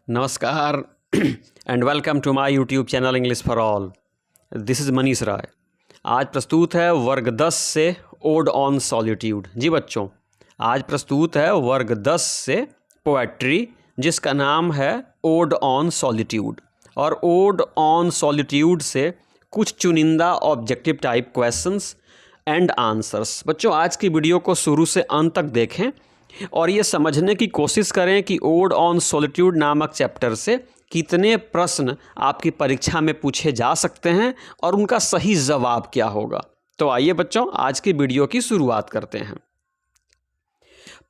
नमस्कार and welcome to my YouTube channel English for all. This is Manish Rai. आज प्रस्तुत है वर्ग 10 से ओड ऑन सॉलिट्यूड। जी बच्चों, आज प्रस्तुत है वर्ग 10 से पोएट्री जिसका नाम है ओड ऑन सॉलिट्यूड। और ओड ऑन सॉलिट्यूड से कुछ चुनिंदा objective type questions and answers. बच्चों, आज की वीडियो को शुरू से अंत तक देखें और ये समझने की कोशिश करें कि ओड ऑन सॉलिट्यूड नामक चैप्टर से कितने प्रश्न आपकी परीक्षा में पूछे जा सकते हैं और उनका सही जवाब क्या होगा। तो आइए बच्चों, आज की वीडियो की शुरुआत करते हैं।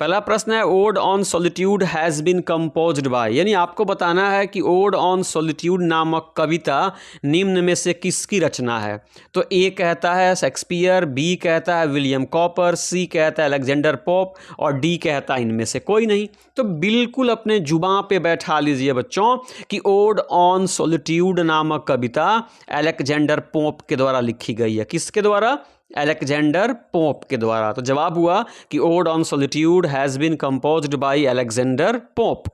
पहला प्रश्न है, ode on solitude has been composed by, यानी आपको बताना है कि ओड ऑन सॉलिट्यूड नामक कविता निम्न में से किसकी रचना है। तो ए कहता है शेक्सपियर, बी कहता है विलियम कॉपर, सी कहता है अलेक्जेंडर पोप और डी कहता है इनमें से कोई नहीं। तो बिल्कुल अपने जुबां पे बैठा लीजिए बच्चों कि ओड ऑन सॉलिट्यूड नामक कविता अलेक्जेंडर पोप के द्वारा लिखी गई है। किसके द्वारा? अलेक्जेंडर पोप के द्वारा। तो जवाब हुआ कि ode on solitude has been composed by Alexander Pope.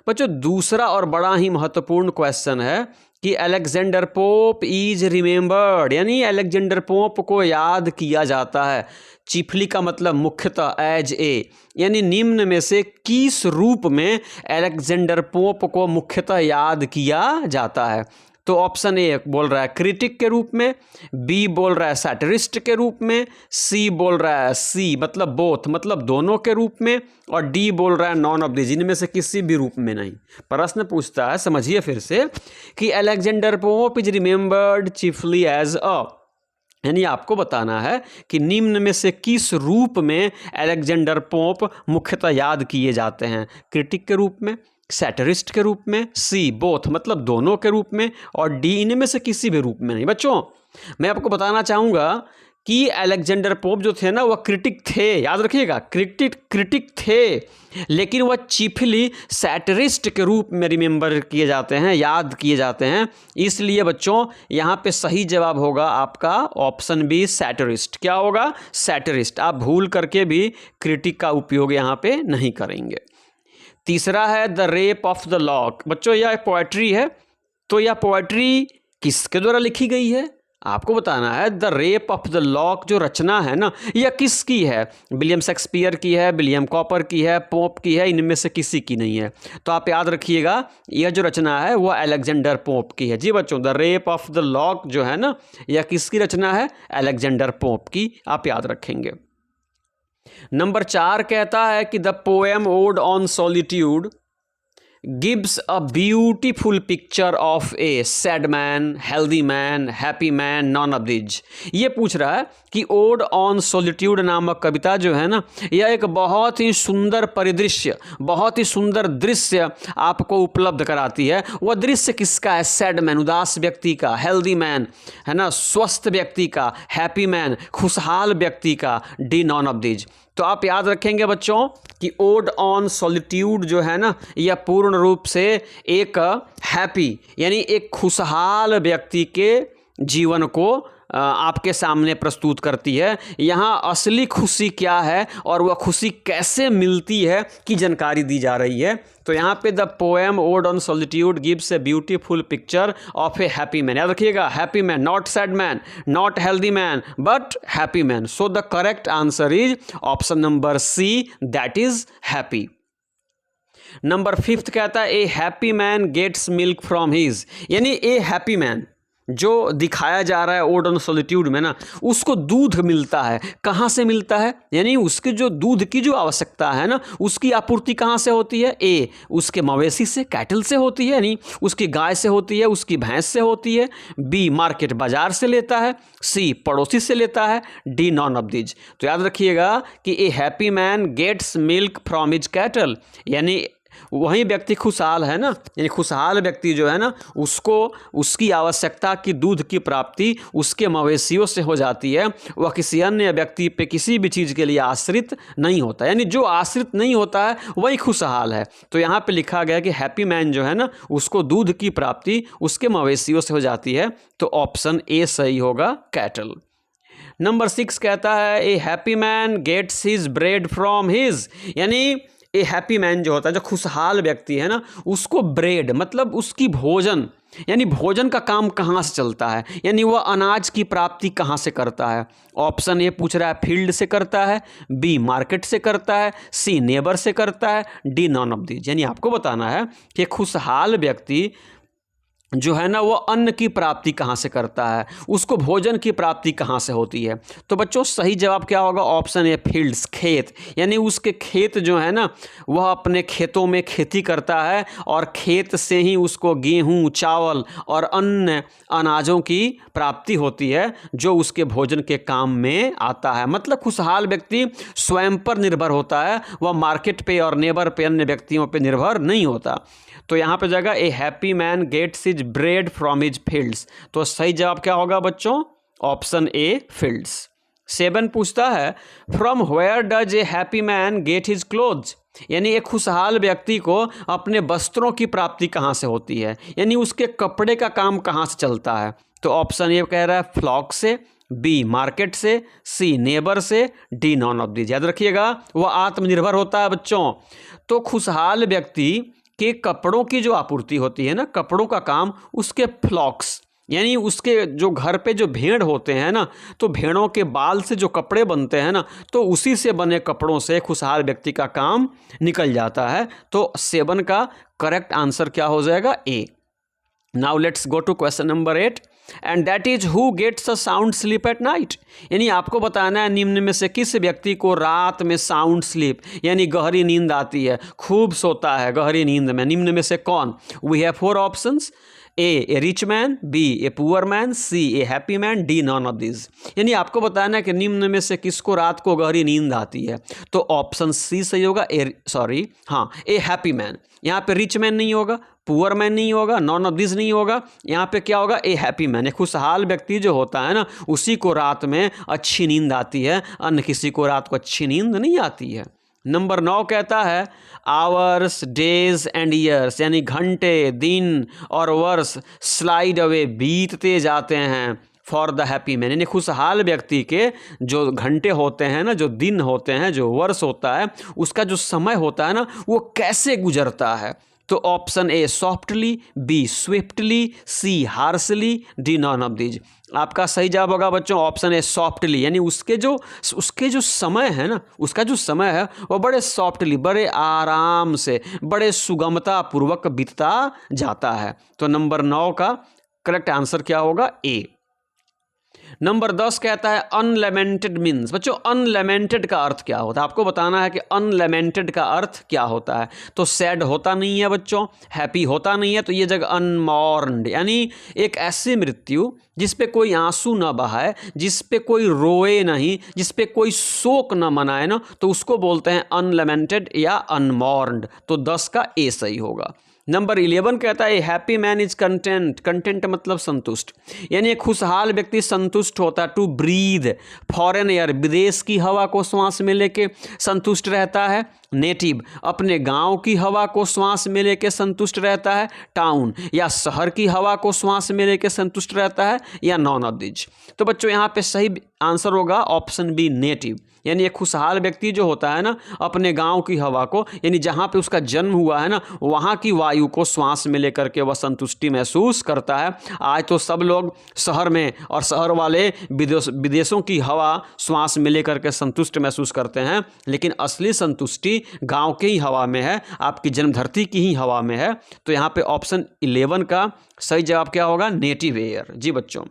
बच्चों, दूसरा और बड़ा ही महत्वपूर्ण क्वेश्चन है कि अलेक्जेंडर पोप इज रिमेंबर्ड, यानी अलेक्जेंडर पोप को याद किया जाता है। चीफली का मतलब मुख्यतः, एज ए, यानी निम्न में से किस रूप में अलेक्जेंडर पोप को मुख्यतः याद किया जाता है। तो ऑप्शन ए बोल रहा है क्रिटिक के रूप में, बी बोल रहा है सैटरिस्ट के रूप में, सी बोल रहा है सी मतलब बोथ मतलब दोनों के रूप में, और डी बोल रहा है नॉन ऑफ दिस, इनमें से किसी भी रूप में नहीं। प्रश्न पूछता है, समझिए फिर से, कि Alexander Pope is remembered chiefly as a, यानी आपको बताना है कि निम्न में से किस रूप में अलेक्जेंडर पोप मुख्यतः याद किए जाते हैं। क्रिटिक के रूप में, सैटरिस्ट के रूप में, सी बोथ मतलब दोनों के रूप में, और डी इनमें से किसी भी रूप में नहीं। बच्चों, मैं आपको बताना चाहूँगा कि अलेक्जेंडर पोप जो थे ना, वह क्रिटिक थे। याद रखिएगा, क्रिटिक थे, लेकिन वह चीफली सैटरिस्ट के रूप में रिमेंबर किए जाते हैं, याद किए जाते हैं। इसलिए बच्चों, यहाँ पे सही जवाब होगा आपका ऑप्शन बी सैटरिस्ट। क्या होगा? सैटरिस्ट। आप भूल करके भी क्रिटिक का उपयोग यहाँ पे नहीं करेंगे। तीसरा है the rape of the lock. बच्चों, यह पोएट्री है, तो यह पोएट्री किसके द्वारा लिखी गई है? आपको बताना है। The rape of the lock जो रचना है ना, यह किसकी है? विलियम शेक्सपियर की है, विलियम कॉपर की है, पोप की है, इनमें से किसी की नहीं है। तो आप याद रखिएगा, यह जो रचना है वह अलेक्जेंडर पोप की है। जी बच्चों, the rape of the lock जो है ना, यह किसकी रचना है? अलेक्जेंडर पोप की। आप याद रखेंगे। नंबर 4 कहता है कि the poem ode on solitude gives a beautiful picture of a sad man, healthy man, happy man, none of these। ये पूछ रहा है कि ओड ऑन सॉलिट्यूड नामक कविता जो है ना, यह एक बहुत ही सुंदर परिदृश्य, बहुत ही सुंदर दृश्य आपको उपलब्ध कराती है। वह दृश्य किसका है? सैड मैन, उदास व्यक्ति का, हेल्दी मैन है ना, स्वस्थ व्यक्ति का, हैप्पी मैन, खुशहाल व्यक्ति का, डी नॉन ऑफ दीज। तो आप याद रखेंगे बच्चों कि ओड ऑन सॉलिट्यूड जो है ना, यह पूर्ण रूप से एक हैप्पी यानी एक खुशहाल व्यक्ति के जीवन को आपके सामने प्रस्तुत करती है। यहाँ असली खुशी क्या है और वह खुशी कैसे मिलती है की जानकारी दी जा रही है। तो यहाँ पे the poem ode on solitude gives a beautiful picture of a happy man. याद रखिएगा, happy man, not sad man, not healthy man, but happy man. So the correct answer is option number C, that is happy. Number 5 कहता है a happy man gets milk from his, यानी a happy man जो दिखाया जा रहा है ode on solitude में ना, उसको दूध मिलता है। कहाँ से मिलता है? यानी उसके जो दूध की जो आवश्यकता है ना, उसकी आपूर्ति कहाँ से होती है? ए उसके मवेशी से, कैटल से होती है, यानी उसकी गाय से होती है, उसकी भैंस से होती है। बी मार्केट बाजार से लेता है, सी पड़ोसी से लेता है, डी नॉन ऑफ दीज। तो याद रखिएगा कि a happy man gets milk from his cattle, यानी वही व्यक्ति खुशहाल है ना, यानी खुशहाल व्यक्ति जो है ना, उसको उसकी आवश्यकता की दूध की प्राप्ति उसके मवेशियों से हो जाती है। वह किसी अन्य व्यक्ति पे किसी भी चीज़ के लिए आश्रित नहीं होता, यानी जो आश्रित नहीं होता है वही खुशहाल है। तो यहाँ पे लिखा गया कि हैप्पी मैन जो है ना, उसको दूध की प्राप्ति उसके मवेशियों से हो जाती है। तो ऑप्शन ए सही होगा, कैटल। नंबर 6 कहता है a happy man gets his bread from his, यानी ए हैप्पी मैन जो होता है, जो खुशहाल व्यक्ति है ना, उसको ब्रेड मतलब उसकी भोजन, यानी भोजन का काम कहाँ से चलता है, यानी वह अनाज की प्राप्ति कहाँ से करता है। ऑप्शन ए पूछ रहा है फील्ड से करता है, बी मार्केट से करता है, सी नेबर से करता है, डी नॉन ऑफ दीज। यानी आपको बताना है कि खुशहाल व्यक्ति जो है ना वो अन्न की प्राप्ति कहाँ से करता है, उसको भोजन की प्राप्ति कहाँ से होती है। तो बच्चों सही जवाब क्या होगा, ऑप्शन ए फील्ड्स, खेत, यानी उसके खेत जो है ना वह अपने खेतों में खेती करता है और खेत से ही उसको गेहूँ, चावल और अन्य अनाजों की प्राप्ति होती है जो उसके भोजन के काम में आता है। मतलब खुशहाल व्यक्ति स्वयं पर निर्भर होता है, वह मार्केट पे और नेबर पे, अन्य व्यक्तियों पे निर्भर नहीं होता। तो यहाँ पे जाएगा a happy man gets his bread from his fields. तो सही जवाब क्या होगा बच्चों, ऑप्शन ए फील्ड्स। 7 पूछता है from where does a happy man get his clothes, यानी एक खुशहाल व्यक्ति को अपने वस्त्रों की प्राप्ति कहाँ से होती है, यानी उसके कपड़े का काम कहाँ से चलता है। तो ऑप्शन ए कह रहा है फ्लॉक से, बी मार्केट से, सी नेबर से, डी नॉन ऑफ दीज। याद रखिएगा वह आत्मनिर्भर होता है बच्चों। तो खुशहाल व्यक्ति के कपड़ों की जो आपूर्ति होती है ना, कपड़ों का काम उसके फ्लॉक्स, यानी उसके जो घर पे जो भेड़ होते हैं ना, तो भेड़ों के बाल से जो कपड़े बनते हैं ना, तो उसी से बने कपड़ों से खुशहाल व्यक्ति का काम निकल जाता है। तो 7 का करेक्ट आंसर क्या हो जाएगा, A. Now let's go to question number 8 and that is who gets a sound sleep at night. यानी आपको बताना है निम्न में से किस व्यक्ति को रात में साउंड स्लीप यानी गहरी नींद आती है, खूब सोता है गहरी नींद में, निम्न में से कौन। We have 4 options, A rich man, B a poor man, C a happy man, D none of this. यानी आपको बताना है कि निम्न में से किसको रात को गहरी नींद आती है। तो ऑप्शन सी सही होगा, ए हैप्पी मैन। यहाँ पे रिच मैन नहीं होगा, पुअर मैन नहीं होगा, नॉन ऑफ दिस नहीं होगा, यहाँ पे क्या होगा, ए हैप्पी मैन। एक खुशहाल व्यक्ति जो होता है ना उसी को रात में अच्छी नींद आती है, अन्य किसी को रात को अच्छी नींद नहीं आती है। नंबर 9 कहता है आवर्स, डेज एंड ईयर्स, यानी घंटे, दिन और वर्ष स्लाइड अवे बीतते जाते हैं फॉर द हैप्पी मैन। यानी खुशहाल व्यक्ति के जो घंटे होते हैं ना, जो दिन होते हैं, जो वर्ष होता है, उसका जो समय होता है ना वो कैसे गुजरता है। तो option A softly, B swiftly, C harshly, D none of these. आपका सही जवाब होगा बच्चों ऑप्शन ए सॉफ्टली, यानी उसके जो समय है ना, उसका जो समय है वो बड़े सॉफ्टली, बड़े आराम से, बड़े सुगमता पूर्वक बीतता जाता है। तो नंबर 9 का करेक्ट आंसर क्या होगा, ए। नंबर 10 कहता है अनलेमेंटेड मीन्स। बच्चों अनलेमेंटेड का अर्थ क्या होता है, आपको बताना है कि अनलेमेंटेड का अर्थ क्या होता है। तो सैड होता नहीं है बच्चों, हैप्पी होता नहीं है, तो ये जगह अनमॉर्न्ड, यानी एक ऐसी मृत्यु जिस पे कोई आंसू ना बहाए, जिस पे कोई रोए नहीं, जिस पे कोई शोक ना मनाए ना, तो उसको बोलते हैं अनलेमेंटेड या अनमॉर्न्ड। तो 10 का ए सही होगा। नंबर 11 कहता है happy man is content. Content मतलब संतुष्ट, यानी एक खुशहाल व्यक्ति संतुष्ट होता है। टू ब्रीद फॉरेन एयर, विदेश की हवा को श्वास में लेके संतुष्ट रहता है। नेटिव अपने गांव की हवा को श्वास में लेके संतुष्ट रहता है। टाउन या शहर की हवा को श्वास में लेके संतुष्ट रहता है, या नॉन ऑफ दिज। तो बच्चों यहाँ पे सही आंसर होगा ऑप्शन बी नेटिव, यानी एक खुशहाल व्यक्ति जो होता है ना अपने गांव की हवा को, यानी जहाँ पे उसका जन्म हुआ है ना वहाँ की वायु को श्वास में लेकर के वह संतुष्टि महसूस करता है। आज तो सब लोग शहर में और शहर वाले विदेशों की हवा श्वास में लेकर के संतुष्ट महसूस करते हैं, लेकिन असली संतुष्टि गांव के ही हवा में है, आपकी जन्म धरती की ही हवा में है। तो यहाँ पे ऑप्शन 11 का सही जवाब क्या होगा, नेटिव एयर। जी बच्चों।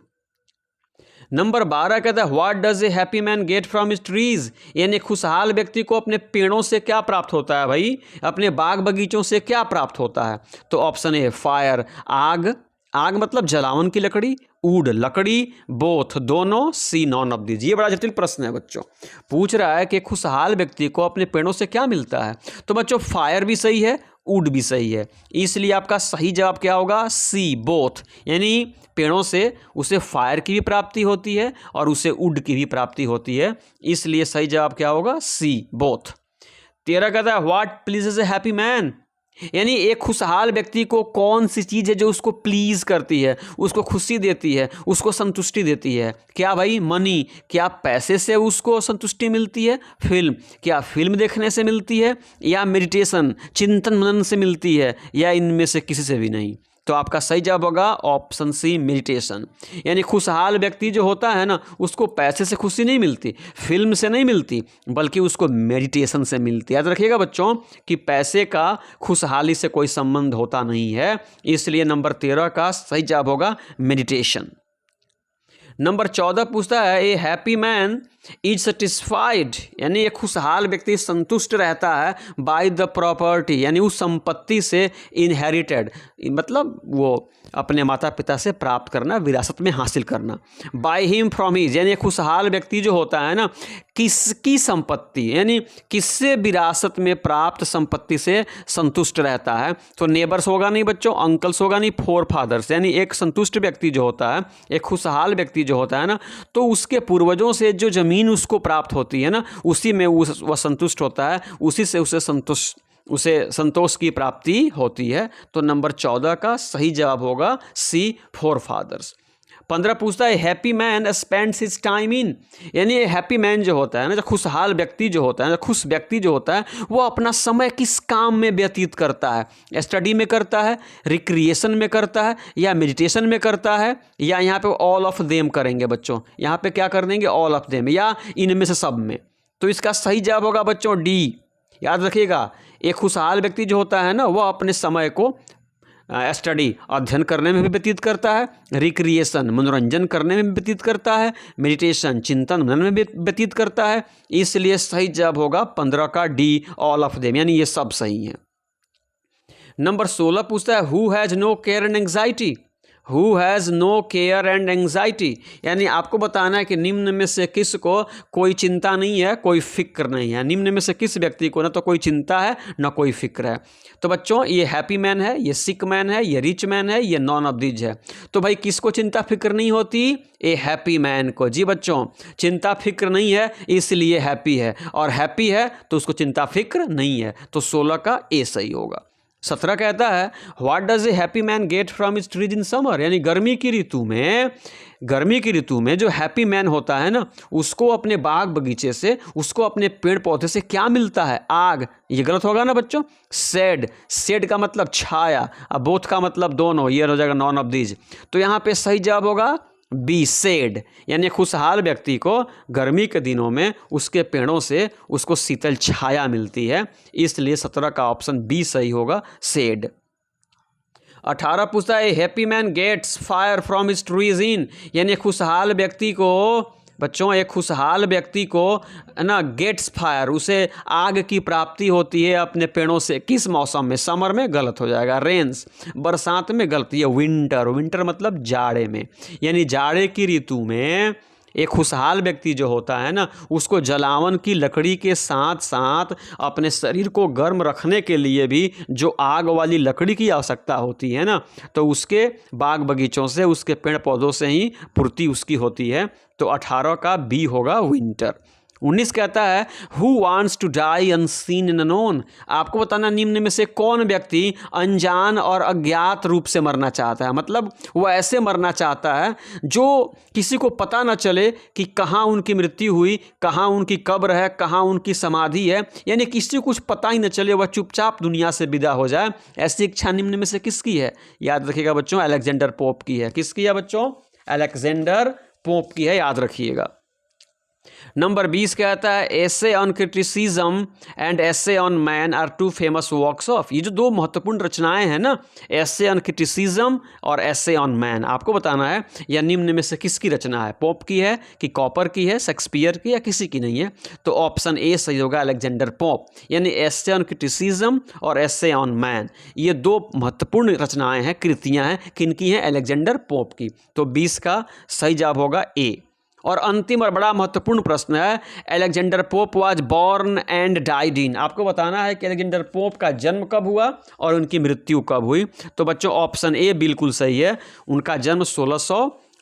नंबर 12 कहता है what does a happy man get from his trees, यानी खुशहाल व्यक्ति को अपने पेड़ों से क्या प्राप्त होता है भाई, अपने बाग बगीचों से क्या प्राप्त होता है। तो ऑप्शन ए फायर, आग, आग मतलब जलावन की लकड़ी, वुड लकड़ी, बोथ दोनों, सी नॉन ऑफ दीज। ये बड़ा जटिल प्रश्न है बच्चों, पूछ रहा है कि खुशहाल व्यक्ति को अपने पेड़ों से क्या मिलता है। तो बच्चों फायर भी सही है, वुड भी सही है, इसलिए आपका सही जवाब क्या होगा, सी बोथ, यानी पेड़ों से उसे फायर की भी प्राप्ति होती है और उसे वुड की भी प्राप्ति होती है, इसलिए सही जवाब क्या होगा, सी बोथ। 13 कहता है what pleases A happy man, यानी एक खुशहाल व्यक्ति को कौन सी चीज़ है जो उसको प्लीज़ करती है, उसको खुशी देती है, उसको संतुष्टि देती है? क्या भाई? मनी। क्या पैसे से उसको संतुष्टि मिलती है? फिल्म। क्या फिल्म देखने से मिलती है? या मेडिटेशन, चिंतन मनन से मिलती है? या इनमें से किसी से भी नहीं? तो आपका सही जवाब होगा ऑप्शन सी, मेडिटेशन। यानी खुशहाल व्यक्ति जो होता है ना, उसको पैसे से खुशी नहीं मिलती, फिल्म से नहीं मिलती, बल्कि उसको मेडिटेशन से मिलती है। याद रखिएगा बच्चों कि पैसे का खुशहाली से कोई संबंध होता नहीं है, इसलिए नंबर 13 का सही जवाब होगा मेडिटेशन। नंबर 14 पूछता है a happy man is satisfied, यानी एक खुशहाल व्यक्ति संतुष्ट रहता है बाय द प्रॉपर्टी, यानी उस संपत्ति से इनहेरिटेड, मतलब वो अपने माता पिता से प्राप्त करना, विरासत में हासिल करना। बाय हिम फ्रॉम हिज, यानी एक खुशहाल व्यक्ति जो होता है ना, किसकी संपत्ति, यानी किससे विरासत में प्राप्त संपत्ति से संतुष्ट रहता है। तो नेबर्स होगा नहीं बच्चों, अंकल्स होगा नहीं, फोर फादर्स। यानी एक संतुष्ट व्यक्ति जो होता है, एक खुशहाल व्यक्ति जो होता है ना, तो उसके पूर्वजों से जो जमीन उसको प्राप्त होती है ना, उसी में वह संतुष्ट होता है, उसी से उसे संतोष की प्राप्ति होती है। तो नंबर 14 का सही जवाब होगा सी, फोर फादर्स। 15 पूछता है happy man spends his time in, यानी हैप्पी मैन जो होता है ना, जो खुशहाल व्यक्ति जो होता है, खुश व्यक्ति जो होता है, वो अपना समय किस काम में व्यतीत करता है? स्टडी में करता है, रिक्रिएशन में करता है, या मेडिटेशन में करता है, या यहाँ पे ऑल ऑफ देम करेंगे बच्चों? यहाँ पे क्या कर देंगे? ऑल ऑफ देम, या इनमें से सब में। तो इसका सही जवाब होगा बच्चों डी। याद रखिएगा, एक खुशहाल व्यक्ति जो होता है ना, वह अपने समय को स्टडी, अध्ययन करने में भी व्यतीत करता है, रिक्रिएशन, मनोरंजन करने में भी व्यतीत करता है, मेडिटेशन, चिंतन मनन में भी व्यतीत करता है। इसलिए सही जवाब होगा 15 का डी, ऑल ऑफ देम, यानी ये सब सही है। नंबर 16 पूछता है who has no care and anxiety, who has no care and anxiety, यानी आपको बताना है कि निम्न में से किसको कोई चिंता नहीं है, कोई फिक्र नहीं है। निम्न में से किस व्यक्ति को ना तो कोई चिंता है ना कोई फिक्र है? तो बच्चों ये हैप्पी मैन है, ये सिक मैन है, ये रिच मैन है, ये नॉन ऑफ दीज है। तो भाई किसको चिंता फिक्र नहीं होती? ए हैप्पी मैन को। जी बच्चों, चिंता फिक्र नहीं है इसलिए हैप्पी है, और हैप्पी है तो उसको चिंता फिक्र नहीं है। तो 16 का ए सही होगा। 17 कहता है what does a happy man get from his trees in summer, यानी गर्मी की ऋतु में जो हैप्पी मैन होता है ना, उसको अपने बाग बगीचे से, उसको अपने पेड़ पौधे से क्या मिलता है? आग। ये गलत होगा ना बच्चों? शेड का मतलब छाया, अब बोथ का मतलब दोनों, ये हो जाएगा नॉन ऑफ दीज। तो यहाँ पे सही जवाब होगा बी, शेड, यानी खुशहाल व्यक्ति को गर्मी के दिनों में उसके पेड़ों से उसको शीतल छाया मिलती है, इसलिए 17 का ऑप्शन बी सही होगा, शेड। 18 पूछता है happy man gets fire from his trees in, यानी खुशहाल व्यक्ति को बच्चों, एक खुशहाल व्यक्ति को ना गेट्स फायर, उसे आग की प्राप्ति होती है अपने पेड़ों से। किस मौसम में? समर में गलत हो जाएगा, रेन्स। बरसात में गलत, ये विंटर मतलब जाड़े में, यानी जाड़े की ऋतु में एक खुशहाल व्यक्ति जो होता है ना, उसको जलावन की लकड़ी के साथ साथ अपने शरीर को गर्म रखने के लिए भी जो आग वाली लकड़ी की आवश्यकता होती है ना, तो उसके बाग बगीचों से, उसके पेड़ पौधों से ही पूर्ति उसकी होती है। तो 18 का बी होगा, विंटर। 19 कहता है who wants to die unseen in unknown, आपको बताना निम्न में से कौन व्यक्ति अनजान और अज्ञात रूप से मरना चाहता है? मतलब वो ऐसे मरना चाहता है जो किसी को पता न चले कि कहाँ उनकी मृत्यु हुई, कहाँ उनकी कब्र है, कहाँ उनकी समाधि है, यानी किसी को कुछ पता ही न चले, वह चुपचाप दुनिया से विदा हो जाए। ऐसी इच्छा निम्न में से किसकी है? याद रखिएगा बच्चों, अलेक्जेंडर पोप की है। किसकी है बच्चों? अलेक्जेंडर पोप की है, याद रखिएगा। नंबर 20 कहता है essay on criticism and essay on man are two famous works of, ये जो दो महत्वपूर्ण रचनाएं हैं ना, एसे ऑन क्रिटिसिज्म और एसे ऑन मैन, आपको बताना है या निम्न में से किसकी रचना है? पोप की है कि कॉपर की है, शेक्सपियर की, या किसी की नहीं है? तो ऑप्शन ए सही होगा, अलेक्जेंडर पोप। यानी एसे ऑन क्रिटिसिज्म और एसे ऑन मैन, ये दो महत्वपूर्ण रचनाएं हैं, कृतियां हैं, किनकी हैं? अलेक्जेंडर पोप की। तो 20 का सही जवाब होगा ए। और अंतिम और बड़ा महत्वपूर्ण प्रश्न है Alexander pope was born and died in, आपको बताना है कि अलेक्जेंडर पोप का जन्म कब हुआ और उनकी मृत्यु कब हुई। तो बच्चों ऑप्शन ए बिल्कुल सही है, उनका जन्म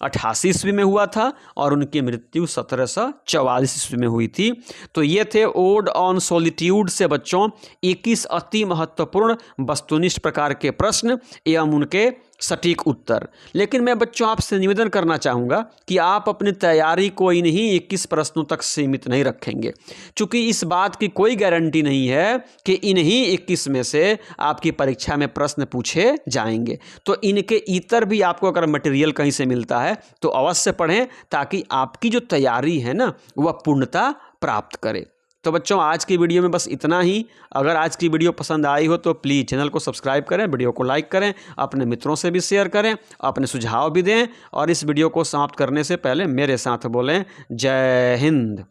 88 ईस्वी में हुआ था और उनकी मृत्यु 1744 ईस्वी में हुई थी। तो ये थे ओड ऑन सॉलिट्यूड से बच्चों 21 अति महत्वपूर्ण वस्तुनिष्ठ प्रकार के प्रश्न एवं उनके सटीक उत्तर। लेकिन मैं बच्चों आपसे निवेदन करना चाहूँगा कि आप अपनी तैयारी को इन्हीं 21 प्रश्नों तक सीमित नहीं रखेंगे, क्योंकि इस बात की कोई गारंटी नहीं है कि इन्हीं 21 में से आपकी परीक्षा में प्रश्न पूछे जाएंगे। तो इनके इतर भी आपको अगर मटेरियल कहीं से मिलता है तो अवश्य पढ़ें, ताकि आपकी जो तैयारी है ना वह पूर्णता प्राप्त करे। तो बच्चों आज की वीडियो में बस इतना ही। अगर आज की वीडियो पसंद आई हो तो प्लीज़ चैनल को सब्सक्राइब करें, वीडियो को लाइक करें, अपने मित्रों से भी शेयर करें, अपने सुझाव भी दें और इस वीडियो को समाप्त करने से पहले मेरे साथ बोलें जय हिंद।